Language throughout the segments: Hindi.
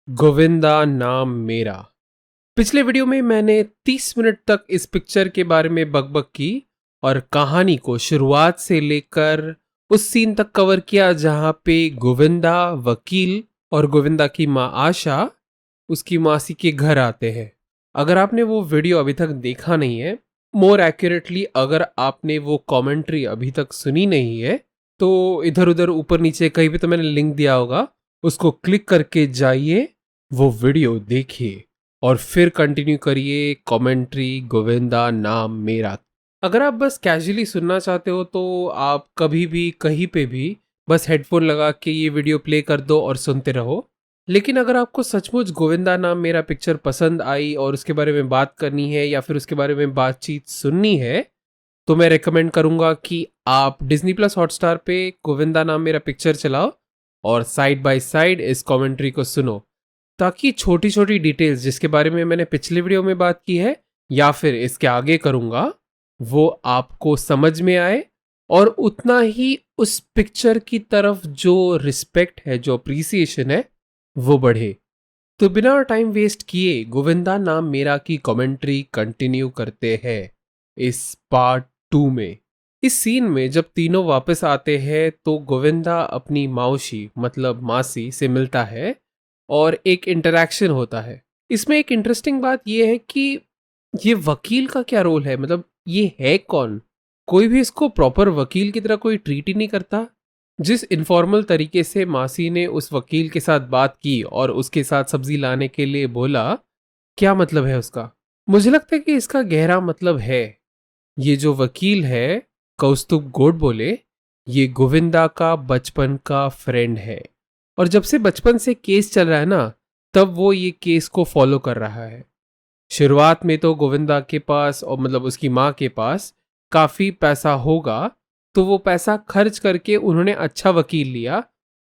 गोविंदा नाम मेरा। पिछले वीडियो में मैंने 30 मिनट तक इस पिक्चर के बारे में बकबक की और कहानी को शुरुआत से लेकर उस सीन तक कवर किया जहां पे गोविंदा वकील और गोविंदा की माँ आशा उसकी मासी के घर आते हैं। अगर आपने वो वीडियो अभी तक देखा नहीं है, मोर एक्यूरेटली अगर आपने वो कमेंट्री अभी तक सुनी नहीं है, तो इधर उधर ऊपर नीचे कहीं भी तो मैंने लिंक दिया होगा, उसको क्लिक करके जाइए, वो वीडियो देखिए और फिर कंटिन्यू करिए कमेंट्री गोविंदा नाम मेरा। अगर आप बस कैजुअली सुनना चाहते हो तो आप कभी भी कहीं पे भी बस हेडफोन लगा के ये वीडियो प्ले कर दो और सुनते रहो। लेकिन अगर आपको सचमुच गोविंदा नाम मेरा पिक्चर पसंद आई और उसके बारे में बात करनी है या फिर उसके बारे में बातचीत सुननी है, तो मैं रेकमेंड करूंगा कि आप डिज्नी प्लस हॉटस्टार पे गोविंदा नाम मेरा पिक्चर चलाओ और साइड बाय साइड इस कमेंट्री को सुनो, ताकि छोटी छोटी डिटेल्स जिसके बारे में मैंने पिछले वीडियो में बात की है या फिर इसके आगे करूंगा, वो आपको समझ में आए और उतना ही उस पिक्चर की तरफ जो रिस्पेक्ट है, जो अप्रिसिएशन है, वो बढ़े। तो बिना टाइम वेस्ट किए गोविंदा नाम मेरा की कमेंट्री कंटिन्यू करते हैं इस पार्ट 2 में। इस सीन में जब तीनों वापस आते हैं तो गोविंदा अपनी मौसी मतलब मासी से मिलता है और एक इंटरेक्शन होता है। इसमें एक इंटरेस्टिंग बात यह है कि ये वकील का क्या रोल है, मतलब ये है कौन? कोई भी इसको प्रॉपर वकील की तरह कोई ट्रीट ही नहीं करता। जिस इनफॉर्मल तरीके से मासी ने उस वकील के साथ बात की और उसके साथ सब्जी लाने के लिए बोला, क्या मतलब है उसका? मुझे लगता है कि इसका गहरा मतलब है। ये जो वकील है, कौस्तुभ गोडबोले, ये गोविंदा का बचपन का फ्रेंड है और जब से बचपन से केस चल रहा है ना, तब वो ये केस को फॉलो कर रहा है। शुरुआत में तो गोविंदा के पास और मतलब उसकी माँ के पास काफी पैसा होगा, तो वो पैसा खर्च करके उन्होंने अच्छा वकील लिया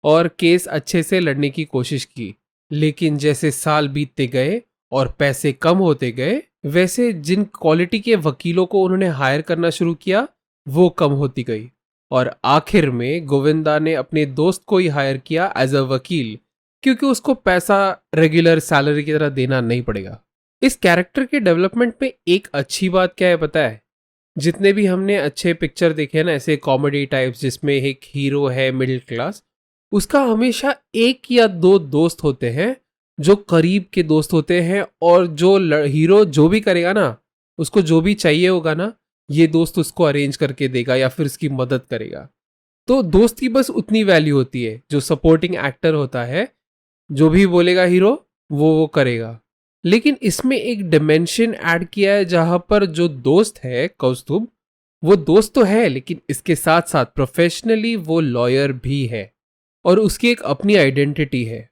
और केस अच्छे से लड़ने की कोशिश की। लेकिन जैसे साल बीतते गए और पैसे कम होते गए, वैसे जिन क्वालिटी के वकीलों को उन्होंने हायर करना शुरू किया, वो कम होती गई और आखिर में गोविंदा ने अपने दोस्त को ही हायर किया एज अ वकील, क्योंकि उसको पैसा रेगुलर सैलरी की तरह देना नहीं पड़ेगा। इस कैरेक्टर के डेवलपमेंट में एक अच्छी बात क्या है पता है? जितने भी हमने अच्छे पिक्चर देखे हैं ना, ऐसे कॉमेडी टाइप्स जिसमें एक हीरो है मिडिल क्लास, उसका हमेशा एक या दो दोस्त होते हैं जो करीब के दोस्त होते हैं और जो हीरो जो भी करेगा ना, उसको जो भी चाहिए होगा ना, ये दोस्त उसको अरेंज करके देगा या फिर उसकी मदद करेगा। तो दोस्त की बस उतनी वैल्यू होती है। जो सपोर्टिंग एक्टर होता है, जो भी बोलेगा हीरो, वो करेगा। लेकिन इसमें एक डिमेंशन ऐड किया है जहां पर जो दोस्त है कौस्तुभ, वो दोस्त तो है लेकिन इसके साथ साथ प्रोफेशनली वो लॉयर भी है और उसकी एक अपनी आइडेंटिटी है।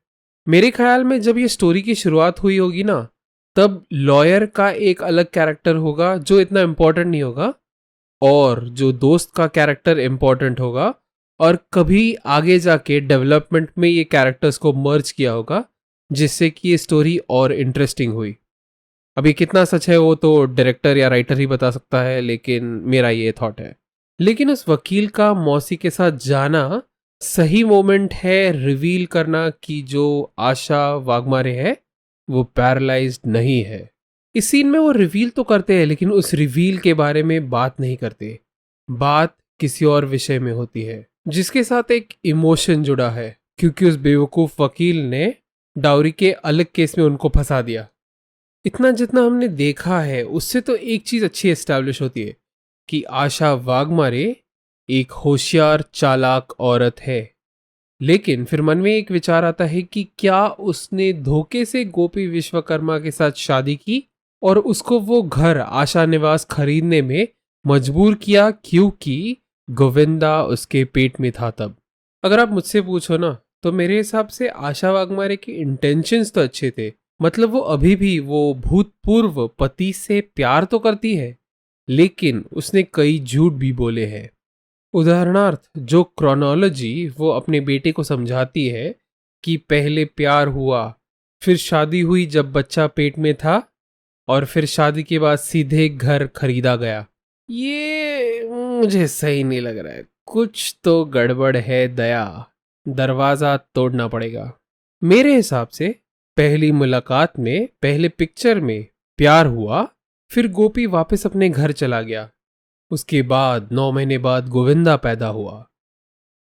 मेरे ख्याल में जब ये स्टोरी की शुरुआत हुई होगी ना, तब लॉयर का एक अलग कैरेक्टर होगा जो इतना इम्पोर्टेंट नहीं होगा और जो दोस्त का कैरेक्टर इम्पोर्टेंट होगा, और कभी आगे जाके डेवलपमेंट में ये कैरेक्टर्स को मर्ज किया होगा जिससे कि ये स्टोरी और इंटरेस्टिंग हुई। अभी कितना सच है वो तो डायरेक्टर या राइटर ही बता सकता है, लेकिन मेरा ये थॉट है। लेकिन उस वकील का मौसी के साथ जाना सही मोमेंट है रिवील करना कि जो आशा वाघमारे है वो पैरालाइज्ड नहीं है। इस सीन में वो रिवील तो करते हैं लेकिन उस रिवील के बारे में बात नहीं करते। बात किसी और विषय में होती है जिसके साथ एक इमोशन जुड़ा है, क्योंकि उस बेवकूफ वकील ने डाउरी के अलग केस में उनको फंसा दिया। इतना जितना हमने देखा है उससे तो एक चीज अच्छी एस्टैब्लिश होती है कि आशा वाघमारे एक होशियार चालाक औरत है। लेकिन फिर मन में एक विचार आता है कि क्या उसने धोखे से गोपी विश्वकर्मा के साथ शादी की और उसको वो घर आशा निवास खरीदने में मजबूर किया क्योंकि गोविंदा उसके पेट में था तब? अगर आप मुझसे पूछो ना, तो मेरे हिसाब से आशा वाघमारे के इंटेंशंस तो अच्छे थे। मतलब वो अभी भी वो भूतपूर्व पति से प्यार तो करती है, लेकिन उसने कई झूठ भी बोले हैं। उदाहरणार्थ, जो क्रोनोलॉजी वो अपने बेटे को समझाती है कि पहले प्यार हुआ, फिर शादी हुई जब बच्चा पेट में था, और फिर शादी के बाद सीधे घर खरीदा गया, ये मुझे सही नहीं लग रहा है। कुछ तो गड़बड़ है दया, दरवाजा तोड़ना पड़ेगा। मेरे हिसाब से पहली मुलाकात में, पहले पिक्चर में प्यार हुआ, फिर गोपी वापस अपने घर चला गया। उसके बाद 9 महीने बाद गोविंदा पैदा हुआ।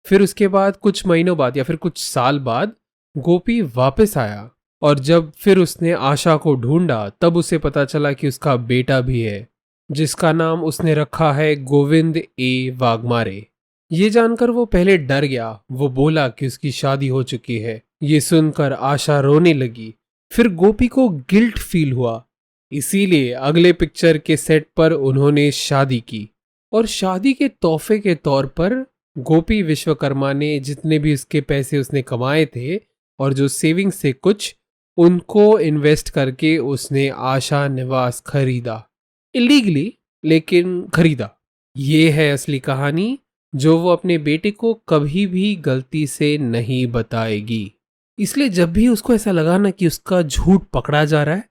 फिर उसके बाद कुछ महीनों बाद या फिर कुछ साल बाद गोपी वापस आया, और जब फिर उसने आशा को ढूंढा तब उसे पता चला कि उसका बेटा भी है, जिसका नाम उसने रखा है गोविंद ए वाघमारे। ये जानकर वो पहले डर गया। वो बोला कि उसकी शादी हो चुकी है। ये सुनकर आशा रोने लगी। फिर गोपी को गिल्ट फील हुआ, इसीलिए अगले पिक्चर के सेट पर उन्होंने शादी की। और शादी के तोहफे के तौर पर गोपी विश्वकर्मा ने जितने भी उसके पैसे उसने कमाए थे और जो सेविंग्स से कुछ, उनको इन्वेस्ट करके उसने आशा निवास खरीदा। इलीगली, लेकिन खरीदा। ये है असली कहानी, जो वो अपने बेटे को कभी भी गलती से नहीं बताएगी। इसलिए जब भी उसको ऐसा लगा ना कि उसका झूठ पकड़ा जा रहा है,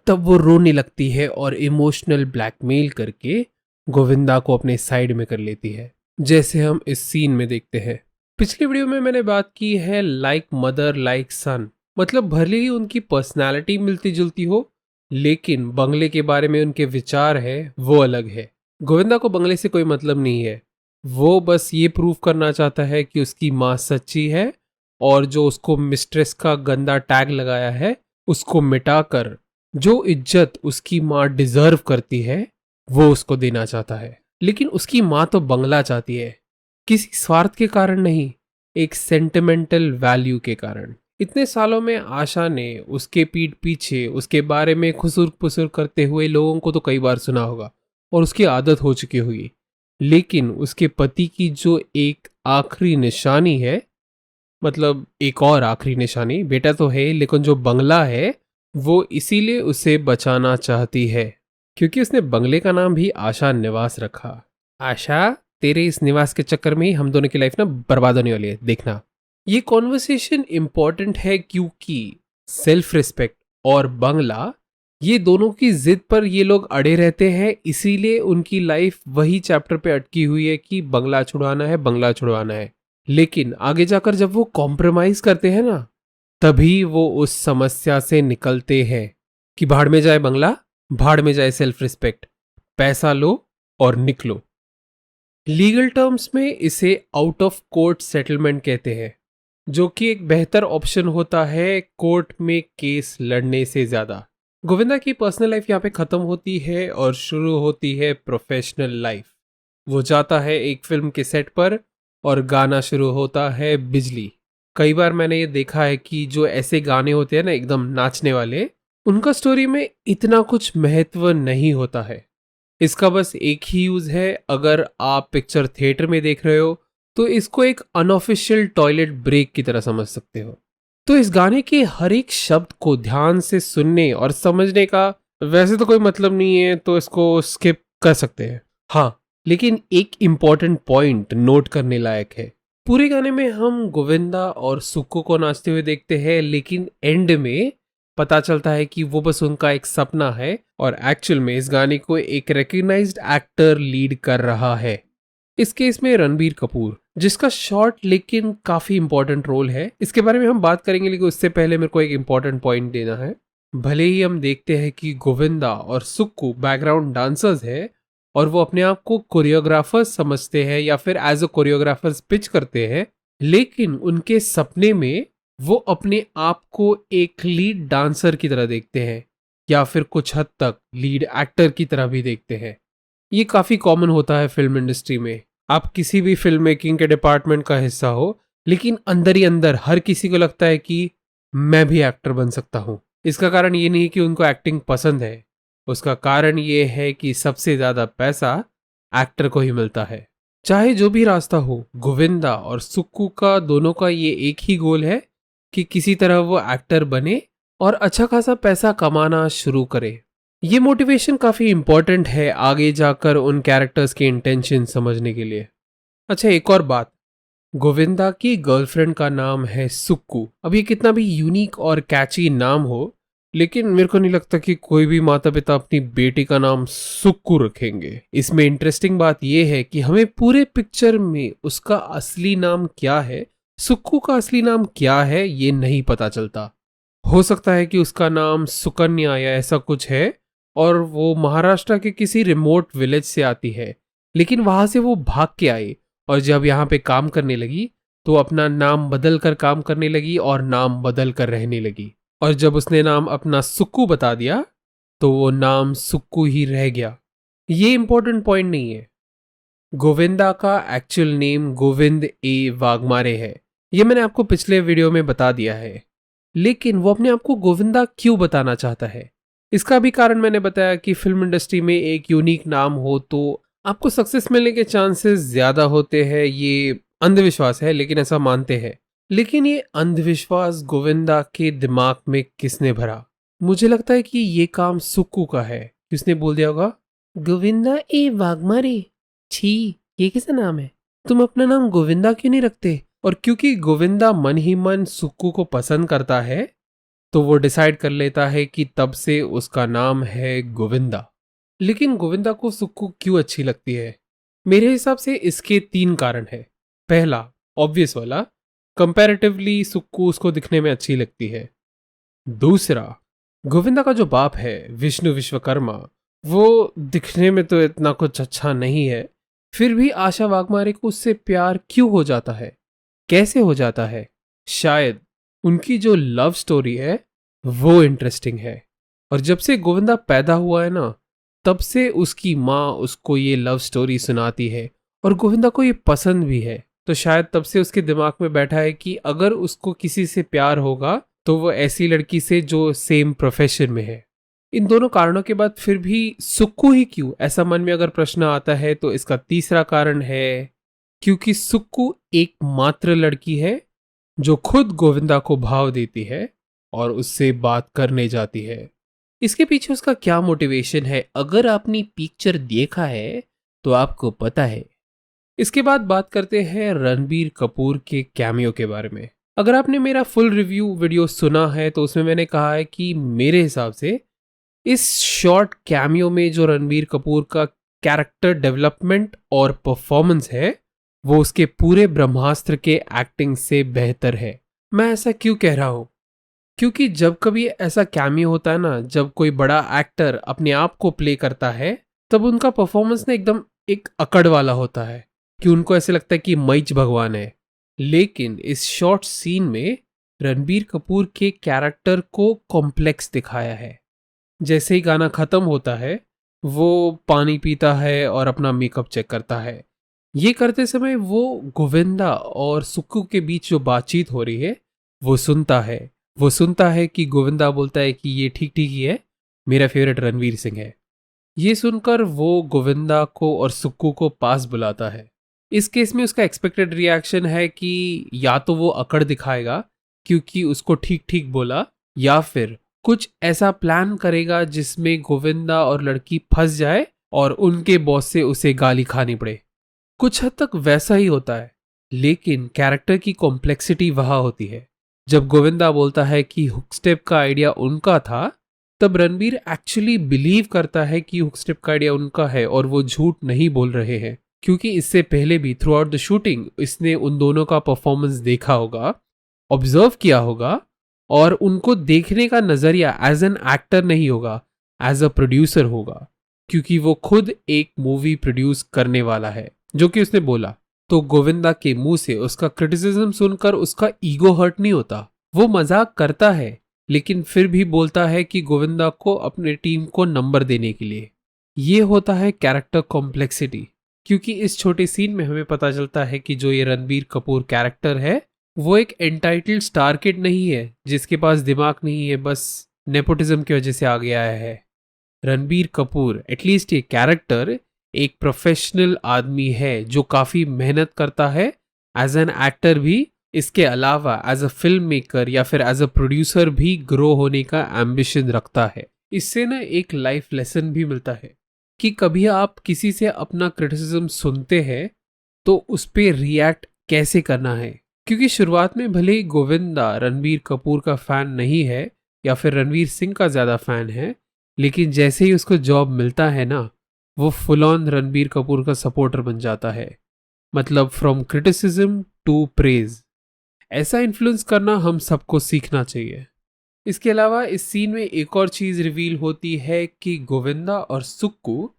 तब वो रोने लगती है और इमोशनल ब्लैकमेल करके गोविंदा को अपने साइड में कर लेती है, जैसे हम इस सीन में देखते हैं। पिछली वीडियो में मैंने बात की है लाइक मदर लाइक सन, मतलब भले ही उनकी पर्सनालिटी मिलती जुलती हो, लेकिन बंगले के बारे में उनके विचार है वो अलग है। गोविंदा को बंगले से कोई मतलब नहीं है। वो बस ये प्रूव करना चाहता है कि उसकी माँ सच्ची है, और जो उसको मिस्ट्रेस का गंदा टैग लगाया है उसको मिटाकर जो इज्जत उसकी माँ डिजर्व करती है वो उसको देना चाहता है। लेकिन उसकी माँ तो बंगला चाहती है, किसी स्वार्थ के कारण नहीं, एक सेंटिमेंटल वैल्यू के कारण। इतने सालों में आशा ने उसके पीठ पीछे उसके बारे में खुसुर पुसुर करते हुए लोगों को तो कई बार सुना होगा और उसकी आदत हो चुकी होगी। लेकिन उसके पति की जो एक आखिरी निशानी है, मतलब एक और आखिरी निशानी, बेटा तो है लेकिन जो बंगला है, वो इसीलिए उसे बचाना चाहती है, क्योंकि उसने बंगले का नाम भी आशा निवास रखा। आशा, तेरे इस निवास के चक्कर में ही हम दोनों की लाइफ ना बर्बाद होने वाली है, देखना। ये कॉन्वर्सेशन इंपॉर्टेंट है क्योंकि सेल्फ रिस्पेक्ट और बंगला, ये दोनों की जिद पर ये लोग अड़े रहते हैं। इसीलिए उनकी लाइफ वही चैप्टर पे अटकी हुई है कि बंगला छुड़वाना है, बंगला छुड़वाना है। लेकिन आगे जाकर जब वो कॉम्प्रोमाइज करते हैं ना, तभी वो उस समस्या से निकलते हैं कि भाड़ में जाए बंगला, भाड़ में जाए सेल्फ रिस्पेक्ट, पैसा लो और निकलो। लीगल टर्म्स में इसे आउट ऑफ कोर्ट सेटलमेंट कहते हैं, जो कि एक बेहतर ऑप्शन होता है कोर्ट में केस लड़ने से ज्यादा। गोविंदा की पर्सनल लाइफ यहाँ पे खत्म होती है और शुरू होती है प्रोफेशनल लाइफ। वो जाता है एक फिल्म के सेट पर और गाना शुरू होता है बिजली। कई बार मैंने ये देखा है कि जो ऐसे गाने होते हैं ना एकदम नाचने वाले, उनका स्टोरी में इतना कुछ महत्व नहीं होता है। इसका बस एक ही यूज है, अगर आप पिक्चर थिएटर में देख रहे हो तो इसको एक अनऑफिशियल टॉयलेट ब्रेक की तरह समझ सकते हो। तो इस गाने के हर एक शब्द को ध्यान से सुनने और समझने का वैसे तो कोई मतलब नहीं है, तो इसको स्किप कर सकते हैं। हाँ, लेकिन एक इम्पॉर्टेंट पॉइंट नोट करने लायक है। पूरे गाने में हम गोविंदा और सुक्कू को नाचते हुए देखते हैं, लेकिन एंड में पता चलता है कि वो बस उनका एक सपना है और एक्चुअल में इस गाने को एक रिकग्नाइज्ड एक्टर लीड कर रहा है। इस केस में रणबीर कपूर, जिसका शॉर्ट लेकिन काफी इंपॉर्टेंट रोल है। इसके बारे में हम बात करेंगे, लेकिन उससे पहले मेरे को एक इंपॉर्टेंट पॉइंट देना है। भले ही हम देखते हैं कि गोविंदा और सुक्कू बैकग्राउंड डांसर्स है और वो अपने आप को कोरियोग्राफर्स समझते हैं या फिर एज अ कोरियोग्राफर्स पिच करते हैं, लेकिन उनके सपने में वो अपने आप को एक लीड डांसर की तरह देखते हैं या फिर कुछ हद तक लीड एक्टर की तरह भी देखते हैं। ये काफी कॉमन होता है फिल्म इंडस्ट्री में। आप किसी भी फिल्म मेकिंग के डिपार्टमेंट का हिस्सा हो, लेकिन अंदर ही अंदर हर किसी को लगता है कि मैं भी एक्टर बन सकता हूँ। इसका कारण ये नहीं कि उनको एक्टिंग पसंद है, उसका कारण ये है कि सबसे ज्यादा पैसा एक्टर को ही मिलता है। चाहे जो भी रास्ता हो, गोविंदा और सुक्कू का दोनों का ये एक ही गोल है कि किसी तरह वो एक्टर बने और अच्छा खासा पैसा कमाना शुरू करे। ये मोटिवेशन काफी इंपॉर्टेंट है आगे जाकर उन कैरेक्टर्स के इंटेंशन समझने के लिए। अच्छा, एक और बात, गोविंदा की गर्लफ्रेंड का नाम है सुक्कू। अब ये कितना भी यूनिक और कैची नाम हो, लेकिन मेरे को नहीं लगता कि कोई भी माता पिता अपनी बेटी का नाम सुक्कू रखेंगे। इसमें इंटरेस्टिंग बात यह है कि हमें पूरे पिक्चर में उसका असली नाम क्या है, सुक्कू का असली नाम क्या है, ये नहीं पता चलता। हो सकता है कि उसका नाम सुकन्या या ऐसा कुछ है और वो महाराष्ट्र के किसी रिमोट विलेज से आती है, लेकिन वहां से वो भाग के आई और जब यहाँ पे काम करने लगी तो अपना नाम बदल कर काम करने लगी और नाम बदल कर रहने लगी। और जब उसने नाम अपना सुक्कू बता दिया तो वो नाम सुक्कू ही रह गया। ये इंपॉर्टेंट पॉइंट नहीं है। गोविंदा का एक्चुअल नेम गोविंद ए वाघमारे है, ये मैंने आपको पिछले वीडियो में बता दिया है। लेकिन वो अपने आप को गोविंदा क्यों बताना चाहता है, इसका भी कारण मैंने बताया कि फिल्म इंडस्ट्री में एक यूनिक नाम हो तो आपको सक्सेस मिलने के चांसेस ज्यादा होते हैं। ये अंधविश्वास है लेकिन ऐसा मानते हैं। लेकिन ये अंधविश्वास गोविंदा के दिमाग में किसने भरा? मुझे लगता है कि ये काम सुक्कू का है। किसने बोल दिया होगा गोविंदा ए वाघमारे, छी ये कैसा नाम है, तुम अपना नाम गोविंदा क्यों नहीं रखते? और क्योंकि गोविंदा मन ही मन सुक्कू को पसंद करता है तो वो डिसाइड कर लेता है कि तब से उसका नाम है गोविंदा। लेकिन गोविंदा को सुक्कू क्यों अच्छी लगती है? मेरे हिसाब से इसके 3 कारण है। पहला, ऑब्वियस वाला, कंपैरेटिवली सुक्कू उसको दिखने में अच्छी लगती है। दूसरा, गोविंदा का जो बाप है विष्णु विश्वकर्मा, वो दिखने में तो इतना कुछ अच्छा नहीं है, फिर भी आशा वाघमारे को उससे प्यार क्यों हो जाता है, कैसे हो जाता है? शायद उनकी जो लव स्टोरी है वो इंटरेस्टिंग है। और जब से गोविंदा पैदा हुआ है ना, तब से उसकी माँ उसको ये लव स्टोरी सुनाती है और गोविंदा को ये पसंद भी है। तो शायद तब से उसके दिमाग में बैठा है कि अगर उसको किसी से प्यार होगा तो वो ऐसी लड़की से जो सेम प्रोफेशन में है। इन दोनों कारणों के बाद फिर भी सुक्कू ही क्यों, ऐसा मन में अगर प्रश्न आता है तो इसका तीसरा कारण है क्योंकि सुक्कू एकमात्र लड़की है जो खुद गोविंदा को भाव देती है और उससे बात करने जाती है। इसके पीछे उसका क्या मोटिवेशन है, अगर आपने पिक्चर देखा है तो आपको पता है। इसके बाद बात करते हैं रणबीर कपूर के कैमियो के बारे में। अगर आपने मेरा फुल रिव्यू वीडियो सुना है तो उसमें मैंने कहा है कि मेरे हिसाब से इस शॉर्ट कैमियो में जो रणबीर कपूर का कैरेक्टर डेवलपमेंट और परफॉर्मेंस है वो उसके पूरे ब्रह्मास्त्र के एक्टिंग से बेहतर है। मैं ऐसा क्यों कह रहा हूं? क्योंकि जब कभी ऐसा कैमियो होता है ना, जब कोई बड़ा एक्टर अपने आप को प्ले करता है, तब उनका परफॉर्मेंस ना एकदम एक अकड़ वाला होता है कि उनको ऐसे लगता है कि मैच भगवान है। लेकिन इस शॉर्ट सीन में रणबीर कपूर के कैरेक्टर को कॉम्प्लेक्स दिखाया है। जैसे ही गाना खत्म होता है वो पानी पीता है और अपना मेकअप चेक करता है। ये करते समय वो गोविंदा और सुक्कू के बीच जो बातचीत हो रही है वो सुनता है। वो सुनता है कि गोविंदा बोलता है कि ये ठीक ठीक ही है, मेरा फेवरेट रणवीर सिंह है। ये सुनकर वो गोविंदा को और सुक्कू को पास बुलाता है। इस केस में उसका एक्सपेक्टेड रिएक्शन है कि या तो वो अकड़ दिखाएगा क्योंकि उसको ठीक ठीक बोला, या फिर कुछ ऐसा प्लान करेगा जिसमें गोविंदा और लड़की फंस जाए और उनके बॉस से उसे गाली खानी पड़े। कुछ हद तक वैसा ही होता है, लेकिन कैरेक्टर की कॉम्प्लेक्सिटी वहां होती है। जब गोविंदा बोलता है कि हुक स्टेप का आइडिया उनका था, तब रणबीर एक्चुअली बिलीव करता है कि हुक स्टेप का आइडिया उनका है और वो झूठ नहीं बोल रहे हैं, क्योंकि इससे पहले भी थ्रू आउट द शूटिंग इसने उन दोनों का परफॉर्मेंस देखा होगा, ऑब्जर्व किया होगा, और उनको देखने का नजरिया एज एन एक्टर नहीं होगा, एज अ प्रोड्यूसर होगा, क्योंकि वो खुद एक मूवी प्रोड्यूस करने वाला है, जो कि उसने बोला। तो गोविंदा के मुंह से उसका क्रिटिसिज्म सुनकर उसका ईगो हर्ट नहीं होता, वो मजाक करता है, लेकिन फिर भी बोलता है कि गोविंदा को अपने टीम को नंबर देने के लिए। ये होता है कैरेक्टर कॉम्प्लेक्सिटी। क्योंकि इस छोटे सीन में हमें पता चलता है कि जो ये रणबीर कपूर कैरेक्टर है वो एक एंटाइटल्ड स्टार किड नहीं है जिसके पास दिमाग नहीं है, बस नेपोटिज्म की वजह से आ गया है। रणबीर कपूर, एटलीस्ट ये कैरेक्टर, एक प्रोफेशनल आदमी है जो काफी मेहनत करता है एज एन एक्टर भी, इसके अलावा एज अ फिल्म मेकर या फिर एज अ प्रोड्यूसर भी ग्रो होने का एम्बिशन रखता है। इससे ना एक लाइफ लेसन भी मिलता है कि कभी आप किसी से अपना क्रिटिसिज्म सुनते हैं तो उस पर रिएक्ट कैसे करना है। क्योंकि शुरुआत में भले ही गोविंदा रणबीर कपूर का फैन नहीं है या फिर रणवीर सिंह का ज्यादा फैन है, लेकिन जैसे ही उसको जॉब मिलता है ना, वो फुल ऑन रणबीर कपूर का सपोर्टर बन जाता है। मतलब फ्रॉम क्रिटिसिज्म टू प्रेज। ऐसा इन्फ्लुएंस करना हम सबको सीखना चाहिए। इसके अलावा इस सीन में एक और चीज रिवील होती है कि गोविंदा और सुक्कू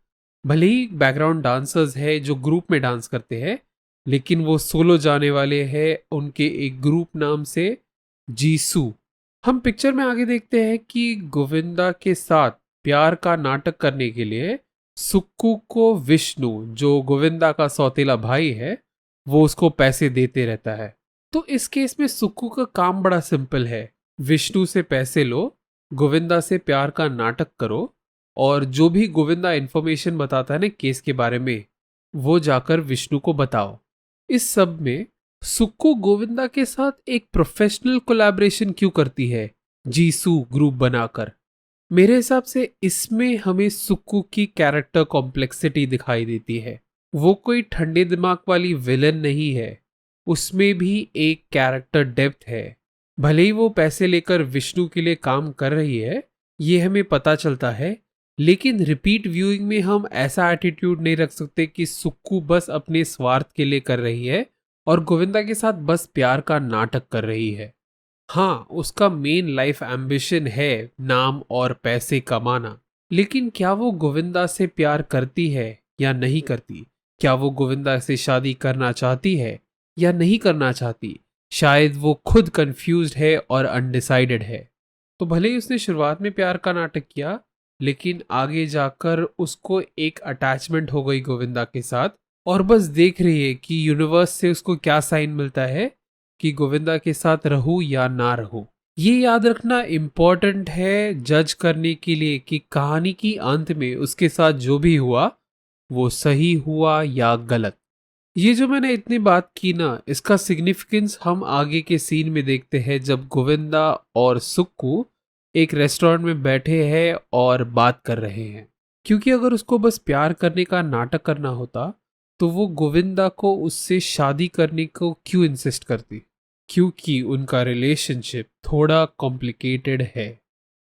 भले ही बैकग्राउंड डांसर्स है जो ग्रुप में डांस करते हैं, लेकिन वो सोलो जाने वाले हैं उनके एक ग्रुप नाम से जीसू। हम पिक्चर में आगे देखते हैं कि गोविंदा के साथ प्यार का नाटक करने के लिए सुक्कू को विष्णु, जो गोविंदा का सौतेला भाई है, वो उसको पैसे देते रहता है। तो इस केस में सुक्कू का काम बड़ा सिंपल है। विष्णु से पैसे लो, गोविंदा से प्यार का नाटक करो, और जो भी गोविंदा इंफॉर्मेशन बताता है ना केस के बारे में, वो जाकर विष्णु को बताओ। इस सब में सुक्कू गोविंदा के साथ एक प्रोफेशनल कोलैबोरेशन क्यों करती है जीसू ग्रुप बनाकर? मेरे हिसाब से इसमें हमें सुक्कू की कैरेक्टर कॉम्प्लेक्सिटी दिखाई देती है। वो कोई ठंडे दिमाग वाली विलन नहीं है, उसमें भी एक कैरेक्टर डेप्थ है। भले ही वो पैसे लेकर विष्णु के लिए काम कर रही है, ये हमें पता चलता है, लेकिन रिपीट व्यूइंग में हम ऐसा एटीट्यूड नहीं रख सकते कि सुक्कू बस अपने स्वार्थ के लिए कर रही है और गोविंदा के साथ बस प्यार का नाटक कर रही है। हाँ, उसका मेन लाइफ एम्बिशन है नाम और पैसे कमाना, लेकिन क्या वो गोविंदा से प्यार करती है या नहीं करती? क्या वो गोविंदा से शादी करना चाहती है या नहीं करना चाहती? शायद वो खुद कंफ्यूज्ड है और अनडिसाइडेड है। तो भले ही उसने शुरुआत में प्यार का नाटक किया, लेकिन आगे जाकर उसको एक अटैचमेंट हो गई गोविंदा के साथ, और बस देख रही है कि यूनिवर्स से उसको क्या साइन मिलता है कि गोविंदा के साथ रहूं या ना रहूं। ये याद रखना इम्पोर्टेंट है जज करने के लिए कि कहानी की अंत में उसके साथ जो भी हुआ वो सही हुआ या गलत। ये जो मैंने इतनी बात की ना, इसका सिग्निफिकेंस हम आगे के सीन में देखते हैं, जब गोविंदा और सुक्कू एक रेस्टोरेंट में बैठे हैं और बात कर रहे हैं। क्योंकि अगर उसको बस प्यार करने का नाटक करना होता तो वो गोविंदा को उससे शादी करने को क्यों इंसिस्ट करती? क्योंकि उनका रिलेशनशिप थोड़ा कॉम्प्लिकेटेड है।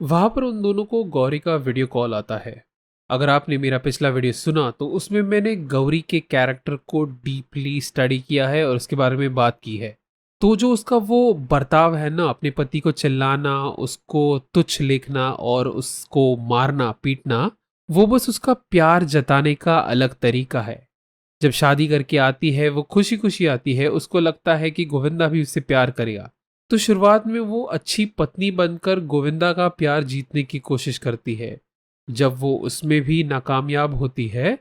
वहां पर उन दोनों को गौरी का वीडियो कॉल आता है। अगर आपने मेरा पिछला वीडियो सुना तो उसमें मैंने गौरी के कैरेक्टर को डीपली स्टडी किया है और उसके बारे में बात की है। तो जो उसका वो बर्ताव है ना, अपने पति को चिल्लाना, उसको तुच्छ लेखना और उसको मारना पीटना, वो बस उसका प्यार जताने का अलग तरीका है। जब शादी करके आती है वो खुशी खुशी आती है, उसको लगता है कि गोविंदा भी उससे प्यार करेगा। तो शुरुआत में वो अच्छी पत्नी बनकर गोविंदा का प्यार जीतने की कोशिश करती है। जब वो उसमें भी नाकामयाब होती है,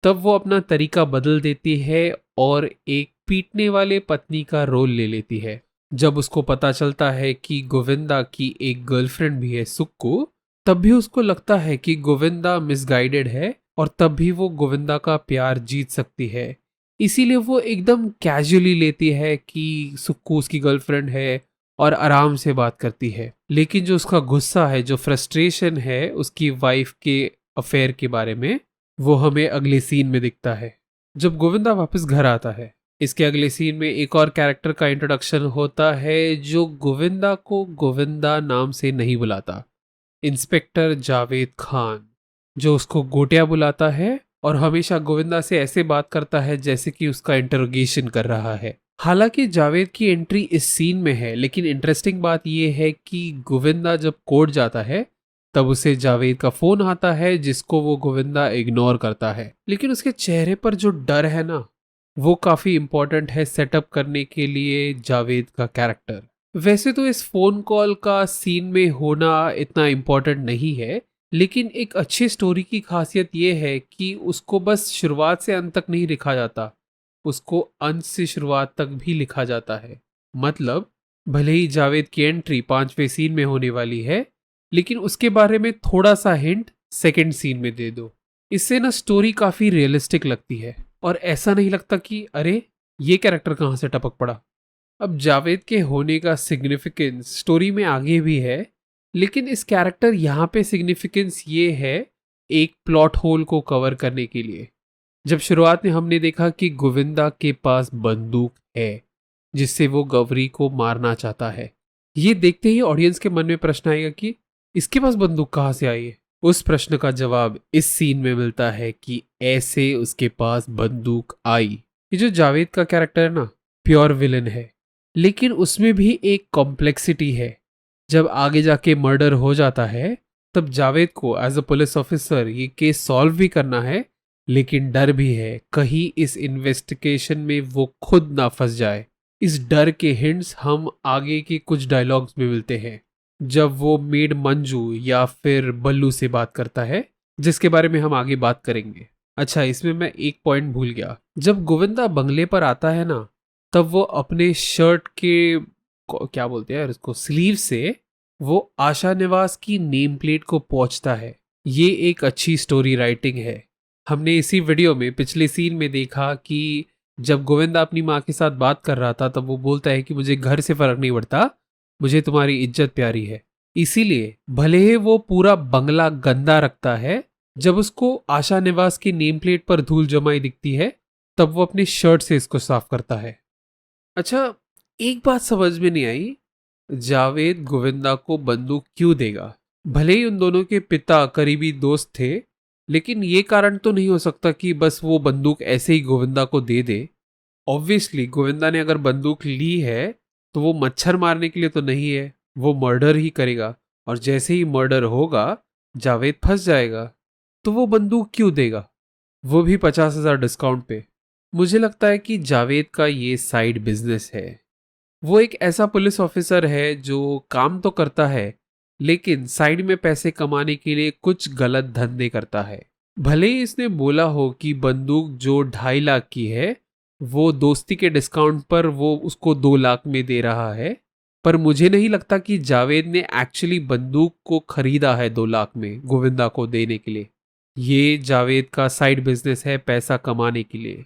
तब वो अपना तरीका बदल देती है और एक पीटने वाले पत्नी का रोल ले लेती है। जब उसको पता चलता है कि गोविंदा की एक गर्लफ्रेंड भी है सुक्कू, तब भी उसको लगता है कि गोविंदा मिसगाइडेड है और तब भी वो गोविंदा का प्यार जीत सकती है। इसीलिए वो एकदम कैजुअली लेती है कि सुक्कू उसकी गर्लफ्रेंड है और आराम से बात करती है। लेकिन जो उसका गुस्सा है, जो फ्रस्ट्रेशन है उसकी वाइफ के अफेयर के बारे में, वो हमें अगले सीन में दिखता है जब गोविंदा वापस घर आता है। इसके अगले सीन में एक और कैरेक्टर का इंट्रोडक्शन होता है जो गोविंदा को गोविंदा नाम से नहीं बुलाता। इंस्पेक्टर जावेद खान, जो उसको गोटिया बुलाता है और हमेशा गोविंदा से ऐसे बात करता है जैसे कि उसका इंटरोगेशन कर रहा है। हालांकि जावेद की एंट्री इस सीन में है, लेकिन इंटरेस्टिंग बात यह है कि गोविंदा जब कोर्ट जाता है तब उसे जावेद का फोन आता है, जिसको वो गोविंदा इग्नोर करता है। लेकिन उसके चेहरे पर जो डर है ना, वो काफी इंपॉर्टेंट है सेटअप करने के लिए जावेद का कैरेक्टर। वैसे तो इस फोन कॉल का सीन में होना इतना इम्पोर्टेंट नहीं है, लेकिन एक अच्छी स्टोरी की खासियत यह है कि उसको बस शुरुआत से अंत तक नहीं लिखा जाता, उसको अंत से शुरुआत तक भी लिखा जाता है। मतलब भले ही जावेद की एंट्री 5वें सीन में होने वाली है, लेकिन उसके बारे में थोड़ा सा हिंट सेकंड सीन में दे दो। इससे ना स्टोरी काफी रियलिस्टिक लगती है और ऐसा नहीं लगता कि अरे ये कैरेक्टर कहाँ से टपक पड़ा। अब जावेद के होने का सिग्निफिकेंस स्टोरी में आगे भी है, लेकिन इस कैरेक्टर यहाँ पे सिग्निफिकेंस ये है एक प्लॉट होल को कवर करने के लिए। जब शुरुआत में हमने देखा कि गोविंदा के पास बंदूक है जिससे वो गौरी को मारना चाहता है, ये देखते ही ऑडियंस के मन में प्रश्न आएगा कि इसके पास बंदूक कहाँ से आई है। उस प्रश्न का जवाब इस सीन में मिलता है कि ऐसे उसके पास बंदूक आई। ये जो जावेद का कैरेक्टर है ना, प्योर विलन है, लेकिन उसमें भी एक कॉम्प्लेक्सिटी है। जब आगे जाके मर्डर हो जाता है तब जावेद को एज अ पुलिस ऑफिसर ये केस सॉल्व भी करना है, लेकिन डर भी है कहीं इस इन्वेस्टिगेशन में वो खुद ना फंस जाए। इस डर के हिंट्स हम आगे के कुछ डायलॉग्स में मिलते हैं, जब वो मेड मंजू या फिर बल्लू से बात करता है, जिसके बारे में हम आगे बात करेंगे। अच्छा, इसमें मैं एक पॉइंट भूल गया। जब गोविंदा बंगले पर आता है ना, तब वो अपने शर्ट के क्या बोलते हैं यार इसको, स्लीव से वो आशा निवास की नेम प्लेट को पोंछता है। ये एक अच्छी स्टोरी राइटिंग है। हमने इसी वीडियो में पिछले सीन में देखा कि जब गोविंदा अपनी माँ के साथ बात कर रहा था तब वो बोलता है कि मुझे घर से फर्क नहीं पड़ता, मुझे तुम्हारी इज्जत प्यारी है। इसीलिए भले ही वो पूरा बंगला गंदा रखता है, जब उसको आशा निवास की नेम प्लेट पर धूल जमाई दिखती है तब वो अपनी शर्ट से इसको साफ करता है। अच्छा, एक बात समझ में नहीं आई, जावेद गोविंदा को बंदूक क्यों देगा? भले ही उन दोनों के पिता करीबी दोस्त थे, लेकिन ये कारण तो नहीं हो सकता कि बस वो बंदूक ऐसे ही गोविंदा को दे दे। ऑब्वियसली गोविंदा ने अगर बंदूक ली है तो वो मच्छर मारने के लिए तो नहीं है, वो मर्डर ही करेगा। और जैसे ही मर्डर होगा जावेद फंस जाएगा, तो वो बंदूक क्यों देगा, वो भी 50,000 डिस्काउंट पे? मुझे लगता है कि जावेद का ये साइड बिजनेस है। वो एक ऐसा पुलिस ऑफिसर है जो काम तो करता है, लेकिन साइड में पैसे कमाने के लिए कुछ गलत धंधे करता है। भले ही इसने बोला हो कि बंदूक जो 2.5 लाख की है वो दोस्ती के डिस्काउंट पर वो उसको 2 लाख में दे रहा है, पर मुझे नहीं लगता कि जावेद ने एक्चुअली बंदूक को खरीदा है 2 लाख में गोविंदा को देने के लिए। ये जावेद का साइड बिजनेस है पैसा कमाने के लिए।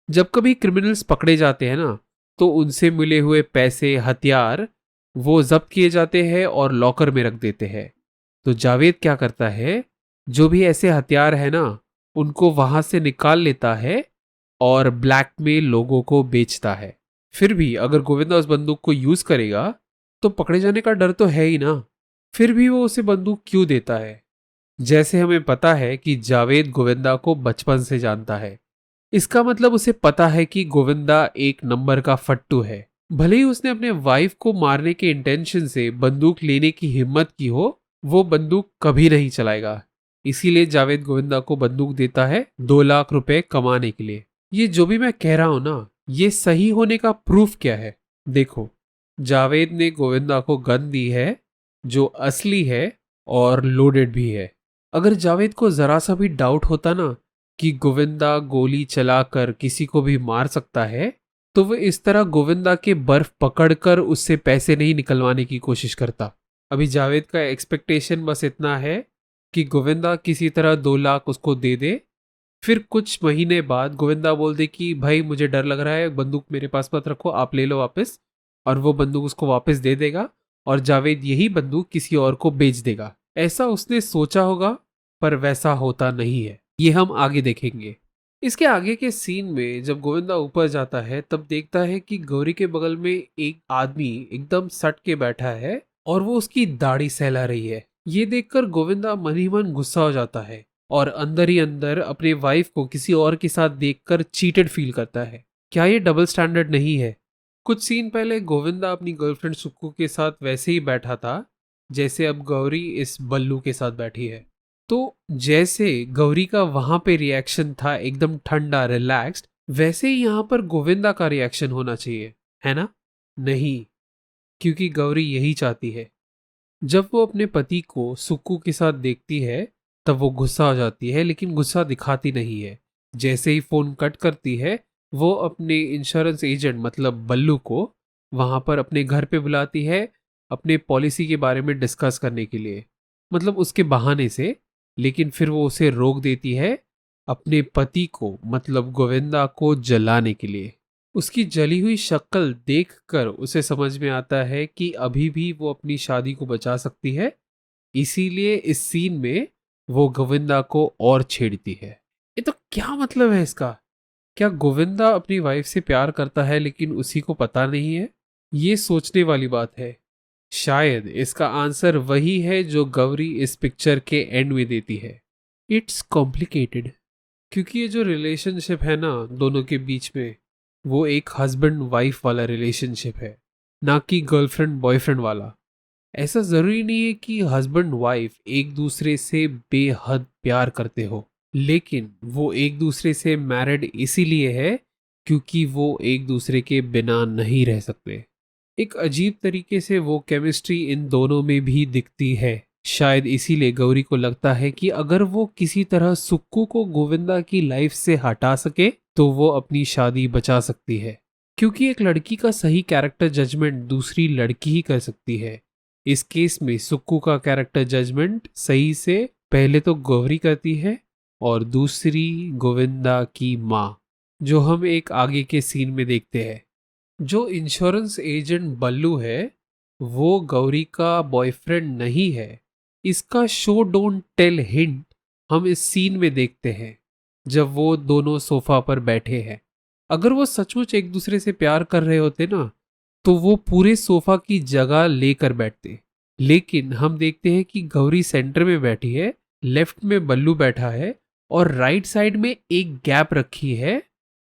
जब कभी क्रिमिनल्स पकड़े जाते हैं ना, तो उनसे मिले हुए पैसे, हथियार वो जब्त किए जाते हैं और लॉकर में रख देते हैं। तो जावेद क्या करता है, जो भी ऐसे हथियार है ना उनको वहां से निकाल लेता है और ब्लैक में लोगों को बेचता है। फिर भी अगर गोविंदा उस बंदूक को यूज करेगा तो पकड़े जाने का डर तो है ही ना, फिर भी वो उसे बंदूक क्यों देता है? जैसे हमें पता है कि जावेद गोविंदा को बचपन से जानता है, इसका मतलब उसे पता है कि गोविंदा एक नंबर का फट्टू है। भले ही उसने अपने वाइफ को मारने के इंटेंशन से बंदूक लेने की हिम्मत की हो, वो बंदूक कभी नहीं चलाएगा। इसीलिए जावेद गोविंदा को बंदूक देता है 2 लाख रुपए कमाने के लिए। ये जो भी मैं कह रहा हूं ना, ये सही होने का प्रूफ क्या है? देखो, जावेद ने गोविंदा को गन दी है जो असली है और लोडेड भी है। अगर जावेद को जरा सा भी डाउट होता ना कि गोविंदा गोली चलाकर किसी को भी मार सकता है, तो वो इस तरह गोविंदा के बर्फ पकड़कर उससे पैसे नहीं निकलवाने की कोशिश करता। अभी जावेद का एक्सपेक्टेशन बस इतना है कि गोविंदा किसी तरह 2 लाख उसको दे दे। फिर कुछ महीने बाद गोविंदा बोल दे कि भाई मुझे डर लग रहा है, बंदूक मेरे पास मत रखो, आप ले लो वापस। और वो बंदूक उसको वापस दे देगा और जावेद यही बंदूक किसी और को बेच देगा। ऐसा उसने सोचा होगा, पर वैसा होता नहीं है। ये हम आगे देखेंगे। इसके आगे के सीन में जब गोविंदा ऊपर जाता है तब देखता है कि गौरी के बगल में एक आदमी एकदम सट के बैठा है और वो उसकी दाढ़ी सहला रही है। ये देखकर गोविंदा मन ही मन गुस्सा हो जाता है और अंदर ही अंदर अपने वाइफ को किसी और के साथ देखकर चीटेड फील करता है। क्या ये डबल स्टैंडर्ड नहीं है? कुछ सीन पहले गोविंदा अपनी गर्लफ्रेंड सुक्कू के साथ वैसे ही बैठा था जैसे अब गौरी इस बल्लू के साथ बैठी है। तो जैसे गौरी का वहां पे रिएक्शन था एकदम ठंडा रिलैक्स्ड, वैसे ही यहाँ पर गोविंदा का रिएक्शन होना चाहिए, है ना? नहीं, क्योंकि गौरी यही चाहती है। जब वो अपने पति को सुक्कू के साथ देखती है तब वो गुस्सा हो जाती है, लेकिन गुस्सा दिखाती नहीं है। जैसे ही फोन कट करती है, वो अपने इंश्योरेंस एजेंट मतलब बल्लू को वहां पर अपने घर पे बुलाती है अपने पॉलिसी के बारे में डिस्कस करने के लिए, मतलब उसके बहाने से। लेकिन फिर वो उसे रोक देती है अपने पति को मतलब गोविंदा को जलाने के लिए। उसकी जली हुई शक्ल देखकर उसे समझ में आता है कि अभी भी वो अपनी शादी को बचा सकती है, इसीलिए इस सीन में वो गोविंदा को और छेड़ती है। ये तो क्या मतलब है इसका? क्या गोविंदा अपनी वाइफ से प्यार करता है लेकिन उसी को पता नहीं है? ये सोचने वाली बात है। शायद इसका आंसर वही है जो गौरी इस पिक्चर के एंड में देती है। इट्स कॉम्प्लिकेटेड, क्योंकि ये जो रिलेशनशिप है ना दोनों के बीच में, वो एक हस्बैंड वाइफ वाला रिलेशनशिप है, ना कि गर्लफ्रेंड बॉयफ्रेंड वाला। ऐसा जरूरी नहीं है कि हस्बैंड वाइफ एक दूसरे से बेहद प्यार करते हो, लेकिन वो एक दूसरे से मैरिड इसीलिए है क्योंकि वो एक दूसरे के बिना नहीं रह सकते। एक अजीब तरीके से वो केमिस्ट्री इन दोनों में भी दिखती है। शायद इसीलिए गौरी को लगता है कि अगर वो किसी तरह सुक्कू को गोविंदा की लाइफ से हटा सके तो वो अपनी शादी बचा सकती है, क्योंकि एक लड़की का सही कैरेक्टर जजमेंट दूसरी लड़की ही कर सकती है। इस केस में सुक्कू का कैरेक्टर जजमेंट सही से पहले तो गौरी करती है और दूसरी गोविंदा की माँ, जो हम एक आगे के सीन में देखते हैं। जो इंश्योरेंस एजेंट बल्लू है वो गौरी का बॉयफ्रेंड नहीं है। इसका शो डोंट टेल हिंट हम इस सीन में देखते हैं जब वो दोनों सोफा पर बैठे हैं। अगर वो सचमुच एक दूसरे से प्यार कर रहे होते ना तो वो पूरे सोफा की जगह लेकर बैठते। लेकिन हम देखते हैं कि गौरी सेंटर में बैठी है, लेफ्ट में बल्लू बैठा है और राइट साइड में एक गैप रखी है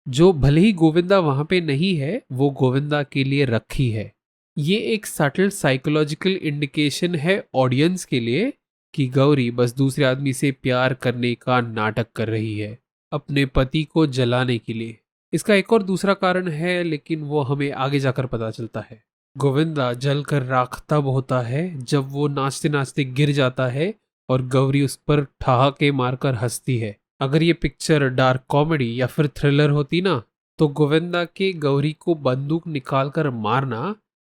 जो भले ही गोविंदा वहां पे नहीं है वो गोविंदा के लिए रखी है। ये एक सटल साइकोलॉजिकल इंडिकेशन है ऑडियंस के लिए कि गौरी बस दूसरे आदमी से प्यार करने का नाटक कर रही है अपने पति को जलाने के लिए। इसका एक और दूसरा कारण है लेकिन वो हमें आगे जाकर पता चलता है। गोविंदा जलकर राख तब होता है जब वो नाचते नाचते गिर जाता है और गौरी उस पर ठहाके मारकर हंसती है। अगर ये पिक्चर डार्क कॉमेडी या फिर थ्रिलर होती ना तो गोविंदा के गौरी को बंदूक निकालकर मारना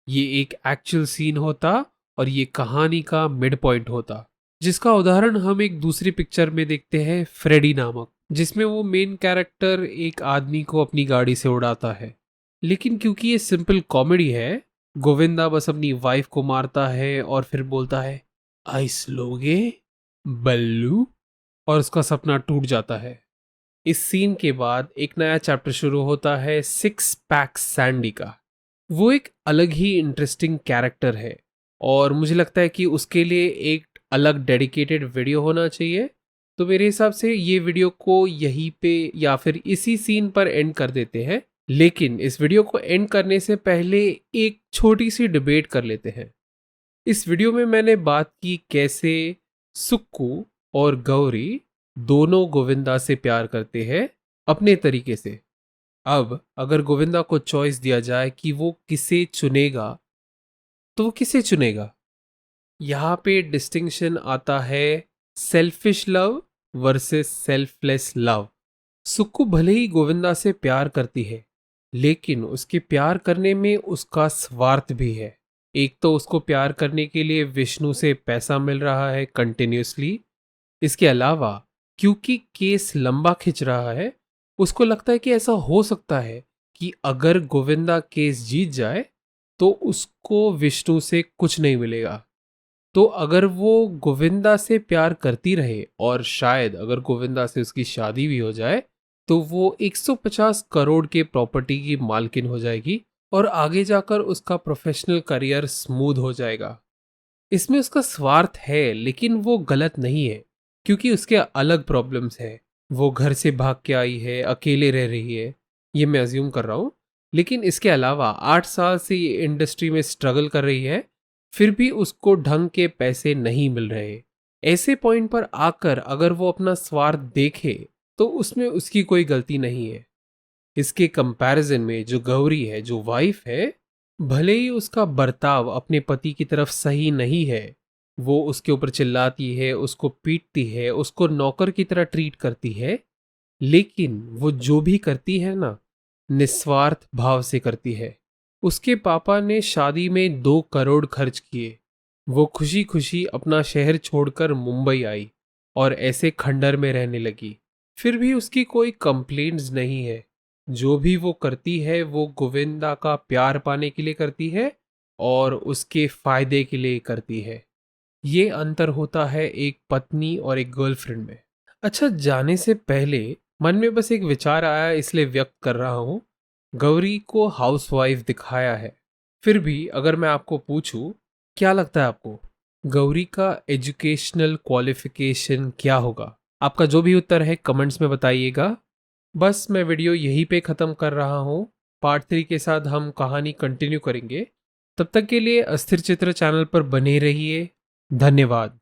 ये एक एक्चुअल सीन होता और ये कहानी का मिड पॉइंट होता, जिसका उदाहरण हम एक दूसरी पिक्चर में देखते हैं, फ्रेडी नामक, जिसमें वो मेन कैरेक्टर एक आदमी को अपनी गाड़ी से उड़ाता है। लेकिन क्योंकि ये सिंपल कॉमेडी है गोविंदा बस अपनी वाइफ को मारता है और फिर बोलता है आइस लोगे बल्लू, और उसका सपना टूट जाता है। इस सीन के बाद एक नया चैप्टर शुरू होता है सिक्स पैक सैंडी का। वो एक अलग ही इंटरेस्टिंग कैरेक्टर है और मुझे लगता है कि उसके लिए एक अलग डेडिकेटेड वीडियो होना चाहिए। तो मेरे हिसाब से ये वीडियो को यहीं पे या फिर इसी सीन पर एंड कर देते हैं। लेकिन इस वीडियो को एंड करने से पहले एक छोटी सी डिबेट कर लेते हैं। इस वीडियो में मैंने बात की कैसे सुक्कू और गौरी दोनों गोविंदा से प्यार करते हैं अपने तरीके से। अब अगर गोविंदा को चॉइस दिया जाए कि वो किसे चुनेगा तो वो किसे चुनेगा? यहाँ पे डिस्टिंक्शन आता है selfish love versus selfless love. Sukhu भले ही गोविंदा से प्यार करती है लेकिन उसके प्यार करने में उसका स्वार्थ भी है। एक तो उसको प्यार करने के लिए विष्णु से पैसा मिल रहा है कंटिन्यूसली। इसके अलावा क्योंकि केस लंबा खिंच रहा है उसको लगता है कि ऐसा हो सकता है कि अगर गोविंदा केस जीत जाए तो उसको विष्णु से कुछ नहीं मिलेगा। तो अगर वो गोविंदा से प्यार करती रहे और शायद अगर गोविंदा से उसकी शादी भी हो जाए तो वो 150 करोड़ के प्रॉपर्टी की मालकिन हो जाएगी और आगे जाकर उसका प्रोफेशनल करियर स्मूथ हो जाएगा। इसमें उसका स्वार्थ है लेकिन वो गलत नहीं है क्योंकि उसके अलग प्रॉब्लम्स है। वो घर से भाग के आई है, अकेले रह रही है, ये मैं अज्यूम कर रहा हूँ। लेकिन इसके अलावा 8 साल से ये इंडस्ट्री में स्ट्रगल कर रही है, फिर भी उसको ढंग के पैसे नहीं मिल रहे। ऐसे पॉइंट पर आकर अगर वो अपना स्वार्थ देखे तो उसमें उसकी कोई गलती नहीं है। इसके कंपैरिजन में जो गौरी है, जो वाइफ है, भले ही उसका बर्ताव अपने पति की तरफ सही नहीं है, वो उसके ऊपर चिल्लाती है, उसको पीटती है, उसको नौकर की तरह ट्रीट करती है, लेकिन वो जो भी करती है ना निस्वार्थ भाव से करती है। उसके पापा ने शादी में 2 करोड़ खर्च किए। वो खुशी खुशी अपना शहर छोड़कर मुंबई आई और ऐसे खंडर में रहने लगी। फिर भी उसकी कोई कंप्लेंट्स नहीं है। जो भी वो करती है वो गोविंदा का प्यार पाने के लिए करती है और उसके फायदे के लिए करती है। ये अंतर होता है एक पत्नी और एक गर्लफ्रेंड में। अच्छा, जाने से पहले मन में बस एक विचार आया इसलिए व्यक्त कर रहा हूँ। गौरी को हाउसवाइफ दिखाया है, फिर भी अगर मैं आपको पूछूं क्या लगता है आपको गौरी का एजुकेशनल क्वालिफिकेशन क्या होगा? आपका जो भी उत्तर है कमेंट्स में बताइएगा। बस मैं वीडियो यहीं पे ख़त्म कर रहा हूँ। पार्ट 3 के साथ हम कहानी कंटिन्यू करेंगे। तब तक के लिए अस्थिर चित्र चैनल पर बने रहिए। धन्यवाद।